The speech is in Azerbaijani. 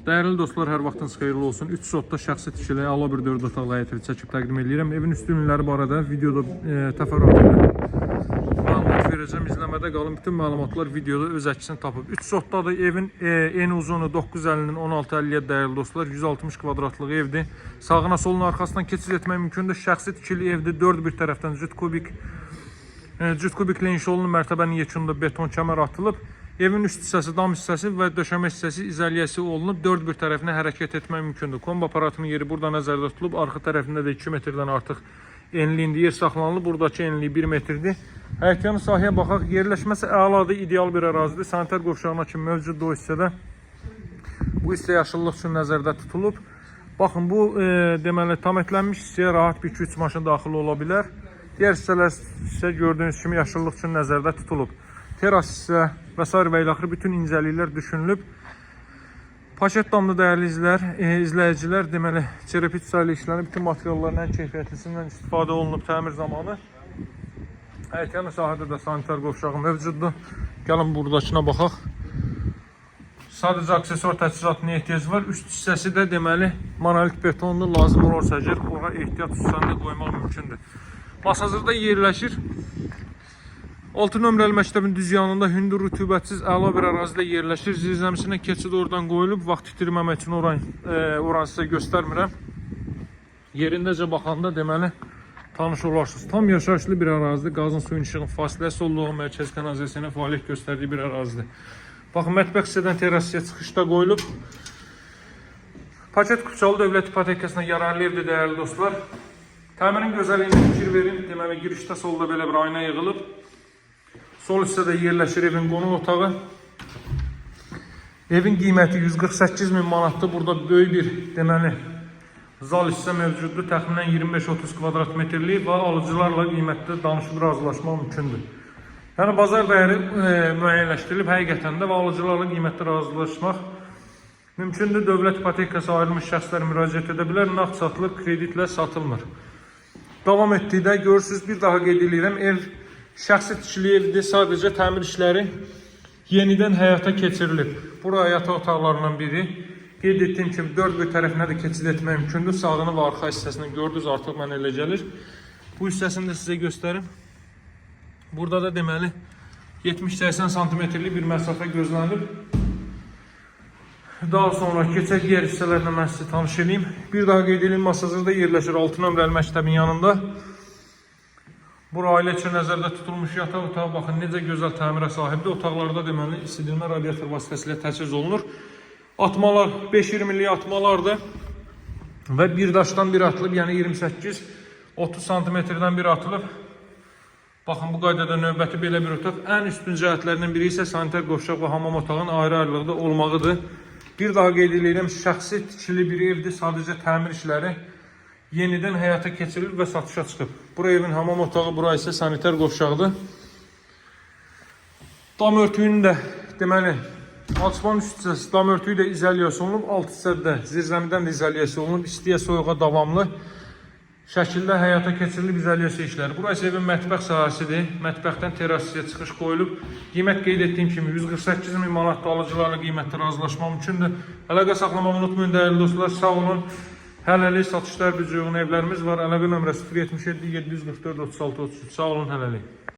Dəyərli dostlar, hər vaxtınız xeyirli olsun. 3 sotda şəxsi tikili ala bir 4 otaqlı həyət evi çəkib təqdim edirəm. Evin üstünlükləri barədə videoda təfərrüat məlumat verəcəm. İzləmədə qalın. Bütün məlumatlar videoda öz əksini tapıb. 3 sotdadır. Evin eni uzunu 950-nin 1650-yə dəyərli dostlar. 160 kvadratlıq evdir. Sağına soluna arxasından keçid etmək mümkündür. Şəxsi tikili evdir. 4 bir tərəfdən cüt kubiklə inşa olunub. Mərtəbənin yekununda beton kəmər atılıb. Evin üst hissəsi, dam hissəsi və döşəmə hissəsi izolyasiya olunub. 4 bir tərəfinə hərəkət etmək mümkündür. Kombi aparatının yeri burada nəzərdə tutulub. Arxa tərəfində də 2 metrdən artıq enliyində yer saxlanılıb. Buradakı enliyi 1 metrdir. Həyətyanı sahəyə baxaq. Yerləşməsi əladır, ideal bir ərazidir. Sanitar qovşağına kimi mövcuddur o hissədə. Bu hissə yaşıllıq üçün nəzərdə tutulub. Baxın, bu deməli tam etlənmiş hissəyə rahat bir 2-3 maşın daxil ola bilər. Digər hissələr isə gördüyünüz kimi yaşıllıq üçün nəzərdə tutulub. Teras hissə və s. və ilaxır bütün incəliklər düşünülüb. Paket damlı dəyərli izləyicilər, deməli çerepit sayılı işlənib, bütün materialların ən keyfiyyətlisindən istifadə olunub təmir zamanı. Həyətyanı sahədə də sanitar qovşağı mövcuddur. Gəlin buradakına baxaq. Sadəcə aksesuar təchizatına ehtiyac var. Üst hissəsi də deməli monolit betonlu, lazım olursa əgər ora ehtiyat üstündə qoymaq mümkündür. Hal-hazırda yerləşir. 6 nömrəli məktəbin düz yanında hündür rütubətsiz əla bir ərazidə yerləşir. Zirzəmisinə keçid oradan qoyulub. Vaxt itirməmək üçün oranı sizə göstərmirəm. Yerindəcə baxanda deməli tanış olarsınız. Tam yaşayışlı bir ərazidir. Qazın, suyun, işığın fasiləsi olduğu mərkəz kanalizasiyasına fəaliyyət göstərdiyi bir ərazidir. Baxın, mətbəx hissədən terrasiya çıxışda qoyulub. Paket Kupçalı Dövlət İpotekasına yararlı evdir dəyərli dostlar. Təmirin gözəlliyinə fikir verin. Deməli girişdə solda belə bir ayna yığılıb. Sol hissədə yerləşir evin qonaq otağı. Evin qiyməti 148.000 manatdır. Burada böyük bir deməli zal hissə mövcuddur. Təxminən 25-30 kvadrat metrlik və alıcılarla qiymətdə danışıb razılaşmaq mümkündür. Yəni bazar dəyəri müəyyənləşdirilib həqiqətən də və alıcılarla qiymətdə razılaşmaq mümkündür. Dövlət ipotekası ayrılmış şəxslər müraciət edə bilər. Nağd satılır, kreditlə satılmır. Davam etdikdə görürsünüz, bir daha qeyd edirəm, ev şəxsi tikili evdir, sadəcə təmir işləri yenidən həyata keçirilib. Bura yataq otaqlarından biri. Qeyd etdiyim kimi 4 bir tərəfinə də keçid etmək mümkündür. Sağını və arxa hissəsini gördünüz, artıq mənə elə gəlir. Bu hissəsini də sizə göstərim. Burada da deməli 70-80 santimetrlik bir məsafə gözlənilib. Daha sonra keçək digər hissələrlə mən sizə tanış edeyim. Bir daha qeyd edeyim, Masazırda yerləşir 6 nömrəli məktəbin yanında. Bura ailə üçün nəzərdə tutulmuş yataq otağı, baxın necə gözəl təmirə sahibdir. Otaqlarda deməli isidilmə radiator vasitəsilə təchiz olunur. Atmalar 5-20'lik atmalardır və bir daşdan bir atılıb, yəni 28-30 santimetrdən bir atılıb. Baxın, bu qaydada növbəti belə bir otaq. Ən üstün cəhətlərindən biri isə sanitar qovşaq və hamam otağının ayrı-ayrılıqda olmağıdır. Bir daha qeyd edirəm, şəxsi tikili bir evdir, sadəcə təmir işləri yenidən həyata keçirilib və satışa çıxıb. Bura evin hamam otağı, bura isə sanitar qovşaqdır. Dam örtüyünün də deməli alçıpanın üst hissəsi dam örtüyü də izolyasiya olunub, alt hissədə zirzəmidən də izolyasiya olunub, istiyə soyuğa davamlı şəkildə həyata keçirilib izolyasiya işləri. Bura isə evin mətbəx sahəsidir. Mətbəxdən terrasiya çıxış qoyulub. Qiymət qeyd etdiyim kimi 148.000 manat alıcılarla qiymətdə razılaşmaq mümkündür. Əlaqə saxlamağı unutmayın dəyərli dostlar. Sağ olun. Hələlik satışlar büdcə uyğun evlərimiz var. Əlaqə nömrəsi 077 744 36 33. Sağ olun, hələlik.